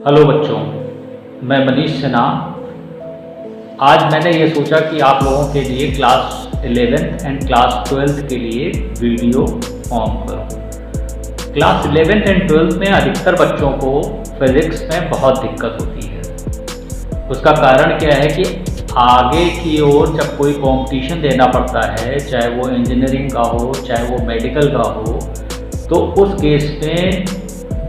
Hello बच्चों, मैं मनीष सिन्हा। आज मैंने ये सोचा कि आप लोगों के लिए class 11th and class 12th के लिए वीडियो फॉर्म करूँ। क्लास 11th एंड 12th में अधिकतर बच्चों को फिज़िक्स में बहुत दिक्कत होती है। उसका कारण क्या है कि आगे की ओर जब कोई कंपटीशन देना पड़ता है, चाहे वो इंजीनियरिंग का हो, चाहे वो मेडिकल का हो, तो उस केस में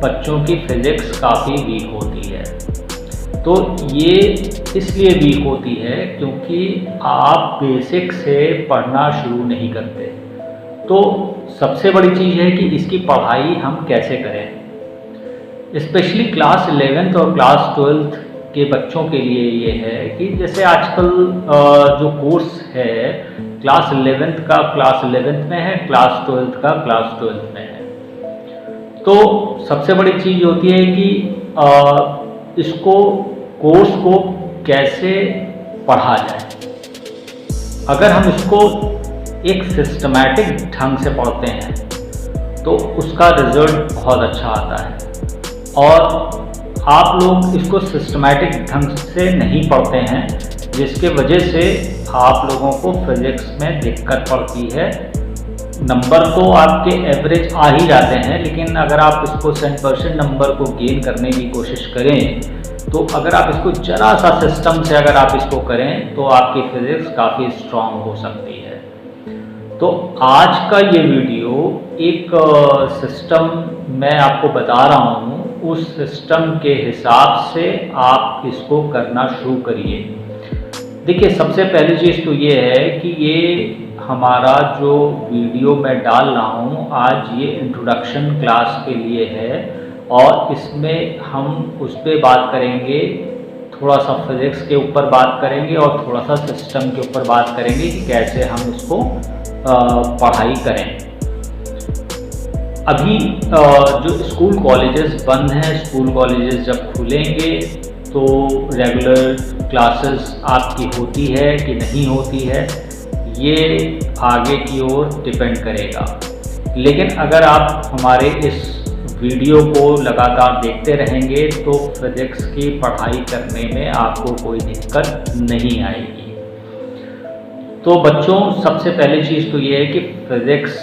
बच्चों की फिज़िक्स काफ़ी वीक होती है। तो ये इसलिए वीक होती है क्योंकि आप बेसिक से पढ़ना शुरू नहीं करते। तो सबसे बड़ी चीज़ है कि इसकी पढ़ाई हम कैसे करें। स्पेशली क्लास 11th और क्लास 12th के बच्चों के लिए ये है कि जैसे आजकल जो कोर्स है क्लास 11th का क्लास 11th में है, क्लास 12th का क्लास 12th में है। तो सबसे बड़ी चीज़ होती है कि इसको कोर्स को कैसे पढ़ा जाए। अगर हम इसको एक सिस्टमैटिक ढंग से पढ़ते हैं तो उसका रिज़ल्ट बहुत अच्छा आता है। और आप लोग इसको सिस्टमैटिक ढंग से नहीं पढ़ते हैं, जिसके वजह से आप लोगों को फिज़िक्स में दिक्कत पड़ती है। नंबर तो आपके एवरेज आ ही जाते हैं, लेकिन अगर आप इसको 100% नंबर को गेन करने की कोशिश करें तो अगर आप इसको ज़रा सा सिस्टम से अगर आप इसको करें तो आपकी फिज़िक्स काफ़ी स्ट्रॉन्ग हो सकती है। तो आज का ये वीडियो एक सिस्टम मैं आपको बता रहा हूँ, उस सिस्टम के हिसाब से आप इसको करना शुरू करिए। देखिए, सबसे पहली चीज़ तो ये है कि ये हमारा जो वीडियो मैं डाल रहा हूँ आज, ये इंट्रोडक्शन क्लास के लिए है और इसमें हम उस पर बात करेंगे, थोड़ा सा फिज़िक्स के ऊपर बात करेंगे और थोड़ा सा सिस्टम के ऊपर बात करेंगे कि कैसे हम इसको पढ़ाई करें। अभी जो स्कूल कॉलेजेस बंद हैं, स्कूल कॉलेजेस जब खुलेंगे तो रेगुलर क्लासेस आपकी होती है कि नहीं होती है, ये आगे की ओर डिपेंड करेगा। लेकिन अगर आप हमारे इस वीडियो को लगातार देखते रहेंगे तो फिज़िक्स की पढ़ाई करने में आपको कोई दिक्कत नहीं आएगी। तो बच्चों, सबसे पहली चीज़ तो ये है कि फिज़िक्स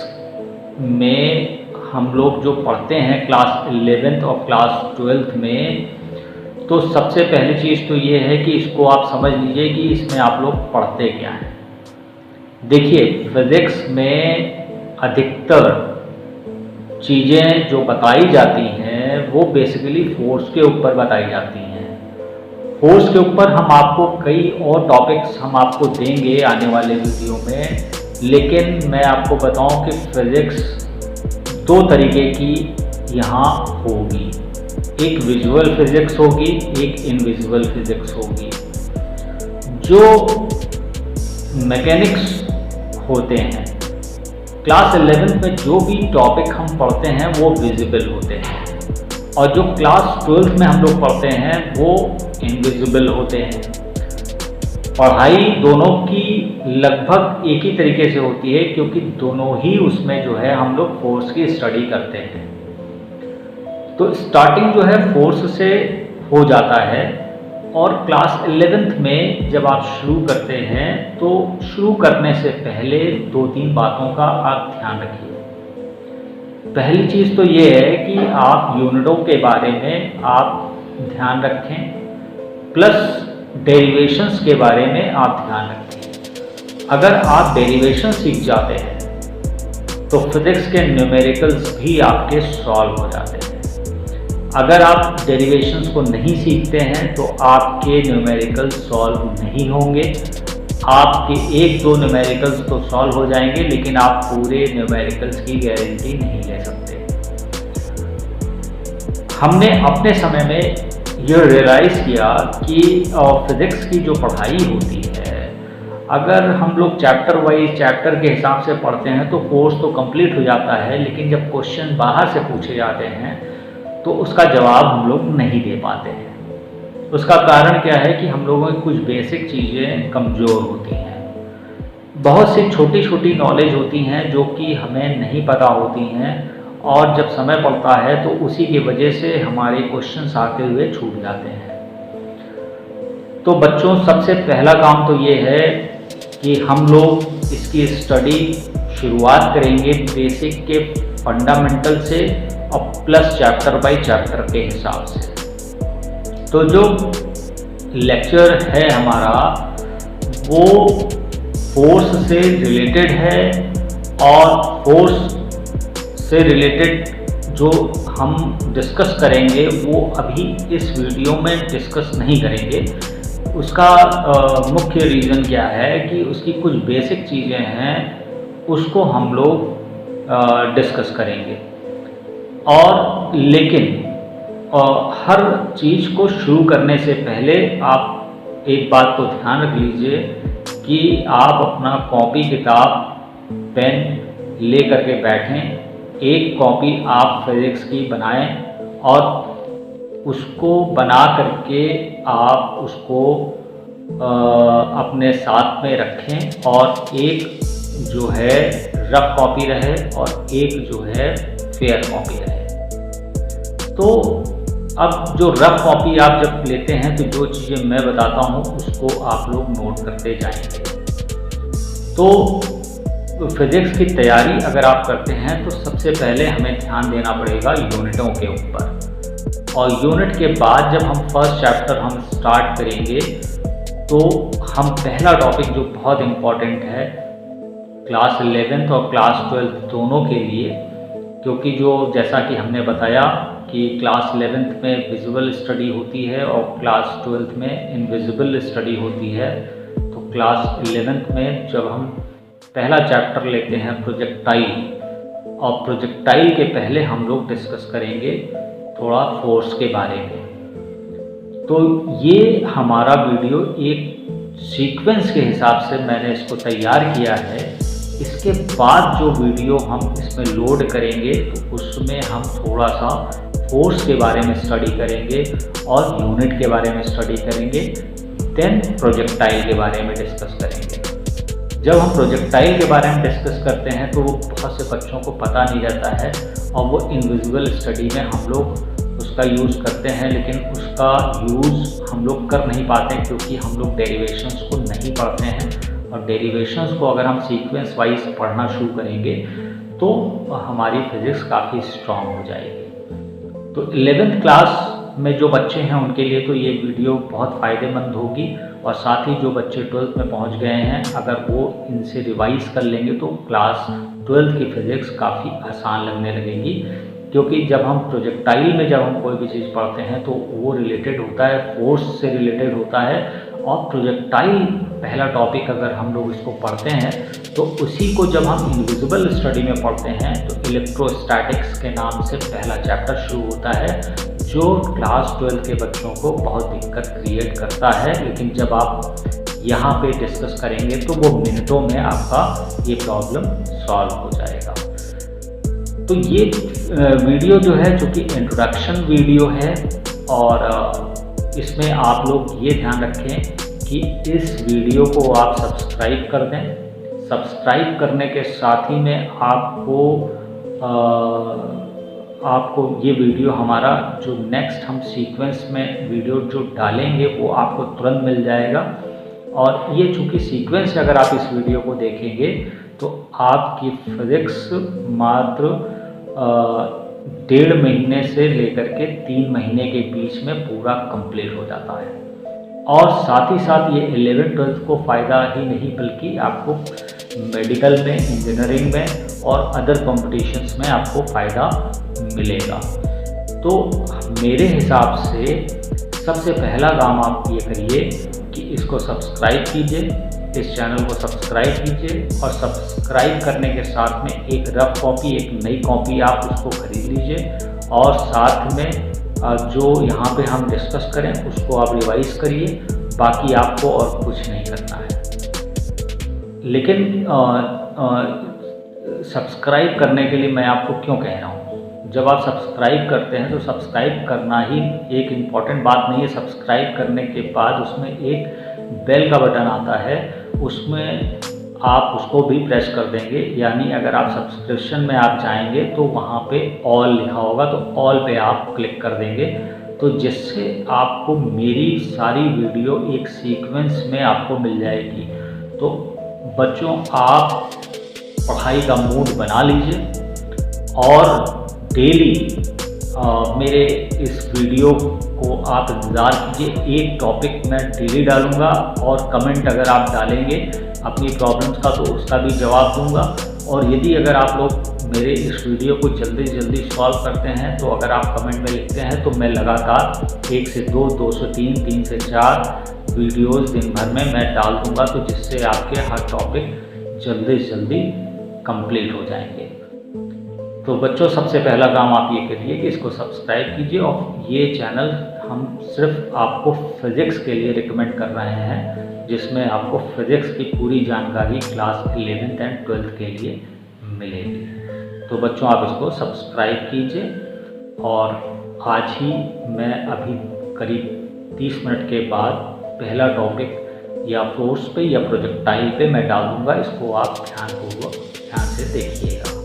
में हम लोग जो पढ़ते हैं क्लास 11th और क्लास 12th में, तो सबसे पहली चीज़ तो ये है कि इसको आप समझ लीजिए कि इसमें आप लोग पढ़ते क्या हैं। देखिए, फिज़िक्स में अधिकतर चीज़ें जो बताई जाती हैं वो बेसिकली फोर्स के ऊपर बताई जाती हैं। फोर्स के ऊपर हम आपको कई और टॉपिक्स हम आपको देंगे आने वाले वीडियो में, लेकिन मैं आपको बताऊं कि फिज़िक्स दो तरीके की यहाँ होगी। एक विजुअल फिज़िक्स होगी, एक इनविजुअल फिज़िक्स होगी। जो मैकेनिक्स होते हैं क्लास 11th में, जो भी टॉपिक हम पढ़ते हैं वो विजिबल होते हैं, और जो क्लास 12th में हम लोग पढ़ते हैं वो इनविजिबल होते हैं। पढ़ाई दोनों की लगभग एक ही तरीके से होती है क्योंकि दोनों ही उसमें जो है हम लोग फोर्स की स्टडी करते हैं। तो स्टार्टिंग जो है फोर्स से हो जाता है, और क्लास 11th में जब आप शुरू करते हैं तो शुरू करने से पहले 2-3 बातों का आप ध्यान रखिए। पहली चीज़ तो ये है कि आप यूनिटों के बारे में आप ध्यान रखें, प्लस डेरिवेशंस के बारे में आप ध्यान रखें। अगर आप डेरिवेशन सीख जाते हैं तो फिज़िक्स के न्यूमेरिकल्स भी आपके सॉल्व हो जाते हैं। अगर आप डेरिवेशंस को नहीं सीखते हैं तो आपके न्यूमेरिकल्स सॉल्व नहीं होंगे। आपके 1-2 न्यूमेरिकल्स तो सॉल्व हो जाएंगे, लेकिन आप पूरे न्यूमेरिकल्स की गारंटी नहीं ले सकते। हमने अपने समय में ये रियलाइज़ किया कि फिज़िक्स की जो पढ़ाई होती है, अगर हम लोग चैप्टर वाइज चैप्टर के हिसाब से पढ़ते हैं तो कोर्स तो कंप्लीट हो जाता है, लेकिन जब क्वेश्चन बाहर से पूछे जाते हैं तो उसका जवाब हम लोग नहीं दे पाते हैं। उसका कारण क्या है कि हम लोगों की कुछ बेसिक चीज़ें कमज़ोर होती हैं। बहुत सी छोटी छोटी नॉलेज होती हैं जो कि हमें नहीं पता होती हैं, और जब समय पड़ता है तो उसी की वजह से हमारे क्वेश्चंस आते हुए छूट जाते हैं। तो बच्चों, सबसे पहला काम तो ये है कि हम लोग इसकी स्टडी शुरुआत करेंगे बेसिक के फंडामेंटल से और प्लस चैप्टर बाय चैप्टर के हिसाब से। तो जो लेक्चर है हमारा वो फोर्स से रिलेटेड है, और फोर्स से रिलेटेड जो हम डिस्कस करेंगे वो अभी इस वीडियो में डिस्कस नहीं करेंगे। उसका मुख्य रीज़न क्या है कि उसकी कुछ बेसिक चीज़ें हैं, उसको हम लोग डिस्कस करेंगे। और लेकिन हर चीज़ को शुरू करने से पहले आप एक बात को ध्यान रख लीजिए कि आप अपना कॉपी किताब पेन ले करके बैठें। एक कॉपी आप फिजिक्स की बनाएं और उसको बना करके आप उसको अपने साथ में रखें, और एक जो है रफ कॉपी रहे और एक जो है फेयर कॉपी रहे। तो अब जो रफ कॉपी आप जब लेते हैं तो जो चीज़ें मैं बताता हूँ उसको आप लोग नोट करते जाएंगे। तो फिजिक्स की तैयारी अगर आप करते हैं तो सबसे पहले हमें ध्यान देना पड़ेगा यूनिटों के ऊपर, और यूनिट के बाद जब हम फर्स्ट चैप्टर हम स्टार्ट करेंगे तो हम पहला टॉपिक जो बहुत इम्पॉर्टेंट है क्लास 11th और क्लास 12th दोनों के लिए, क्योंकि जो जैसा कि हमने बताया कि क्लास 11th में विजुअल स्टडी होती है और क्लास 12th में इनविजिबल स्टडी होती है। तो क्लास 11th में जब हम पहला चैप्टर लेते हैं प्रोजेक्टाइल, और प्रोजेक्टाइल के पहले हम लोग डिस्कस करेंगे थोड़ा फोर्स के बारे में। तो ये हमारा वीडियो एक सीक्वेंस के हिसाब से मैंने इसको तैयार किया है। इसके बाद जो वीडियो हम इसमें लोड करेंगे तो उसमें हम थोड़ा सा फोर्स के बारे में स्टडी करेंगे और यूनिट के बारे में स्टडी करेंगे, देन प्रोजेक्टाइल के बारे में डिस्कस करेंगे। जब हम प्रोजेक्टाइल के बारे में डिस्कस करते हैं तो वो बहुत से बच्चों को पता नहीं रहता है, और वो इनविजिबल स्टडी में हम लोग उसका यूज़ करते हैं, लेकिन उसका यूज़ हम लोग कर नहीं पाते क्योंकि हम लोग डेरिवेशंस को नहीं पढ़ते हैं। और डेरिवेशंस को अगर हम सीक्वेंस वाइज पढ़ना शुरू करेंगे तो हमारी फिज़िक्स काफ़ी स्ट्रांग हो जाएगी। तो 11th क्लास में जो बच्चे हैं उनके लिए तो ये वीडियो बहुत फ़ायदेमंद होगी, और साथ ही जो बच्चे 12th में पहुंच गए हैं अगर वो इनसे रिवाइज कर लेंगे तो क्लास 12th की फिज़िक्स काफ़ी आसान लगने लगेगी। क्योंकि जब हम प्रोजेक्टाइल में जब हम कोई भी चीज़ पढ़ते हैं तो वो रिलेटेड होता है, फोर्स से रिलेटेड होता है, और प्रोजेक्टाइल पहला टॉपिक अगर हम लोग इसको पढ़ते हैं तो उसी को जब हम इनविजिबल स्टडी में पढ़ते हैं तो इलेक्ट्रोस्टैटिक्स के नाम से पहला चैप्टर शुरू होता है, जो क्लास 12 के बच्चों को बहुत दिक्कत क्रिएट करता है। लेकिन जब आप यहाँ पे डिस्कस करेंगे तो वो मिनटों में आपका ये प्रॉब्लम सॉल्व हो जाएगा। तो ये वीडियो जो है जो कि इंट्रोडक्शन वीडियो है, और इसमें आप लोग ये ध्यान रखें कि इस वीडियो को आप सब्सक्राइब कर दें। सब्सक्राइब करने के साथ ही में आपको ये वीडियो हमारा जो नेक्स्ट हम सीक्वेंस में वीडियो जो डालेंगे वो आपको तुरंत मिल जाएगा। और ये चूँकि सीक्वेंस अगर आप इस वीडियो को देखेंगे तो आपकी फिज़िक्स मात्र 1.5 महीने से लेकर के 3 महीने के बीच में पूरा कंप्लीट हो जाता है। और साथ ही साथ ये 11th-12th को फ़ायदा ही नहीं बल्कि आपको मेडिकल में, इंजीनियरिंग में और अदर कॉम्पिटिशन्स में आपको फ़ायदा मिलेगा। तो मेरे हिसाब से सबसे पहला काम आप ये करिए कि इसको सब्सक्राइब कीजिए, इस चैनल को सब्सक्राइब कीजिए, और सब्सक्राइब करने के साथ में एक रफ कॉपी, एक नई कॉपी आप उसको खरीद लीजिए, और साथ में जो यहाँ पे हम डिस्कस करें उसको आप रिवाइज करिए। बाकी आपको और कुछ नहीं करना है। लेकिन सब्सक्राइब करने के लिए मैं आपको क्यों कह रहा हूँ, जब आप सब्सक्राइब करते हैं तो सब्सक्राइब करना ही एक इम्पॉर्टेंट बात नहीं है। सब्सक्राइब करने के बाद उसमें एक बेल का बटन आता है, उसमें आप उसको भी प्रेस कर देंगे, यानी अगर आप सब्सक्रिप्शन में आप जाएंगे तो वहाँ पे ऑल लिखा होगा, तो ऑल पे आप क्लिक कर देंगे, तो जिससे आपको मेरी सारी वीडियो एक सीक्वेंस में आपको मिल जाएगी। तो बच्चों, आप पढ़ाई का मूड बना लीजिए और डेली मेरे इस वीडियो को आप इंतज़ार कीजिए। एक टॉपिक मैं डेली डालूँगा और कमेंट अगर आप डालेंगे अपनी प्रॉब्लम्स का तो उसका भी जवाब दूंगा। और यदि अगर आप लोग मेरे इस वीडियो को जल्दी जल्दी सॉल्व करते हैं तो अगर आप कमेंट में लिखते हैं तो मैं लगातार 1 से 2, 2 से 3, 3 से 4 वीडियोस दिन भर में मैं डाल दूंगा, तो जिससे आपके हर टॉपिक जल्दी से जल्दी कंप्लीट हो जाएंगे। तो बच्चों, सबसे पहला काम आप ये करिए कि इसको सब्सक्राइब कीजिए, और ये चैनल हम सिर्फ आपको फिज़िक्स के लिए रिकमेंड कर रहे हैं, जिसमें आपको फिज़िक्स की पूरी जानकारी क्लास 11th एंड 12th के लिए मिलेगी। तो बच्चों, आप इसको सब्सक्राइब कीजिए, और आज ही मैं अभी करीब 30 मिनट के बाद पहला टॉपिक या फोर्स पे या प्रोजेक्टाइल पे मैं डाल दूँगा। इसको आप ध्यान से देखिएगा।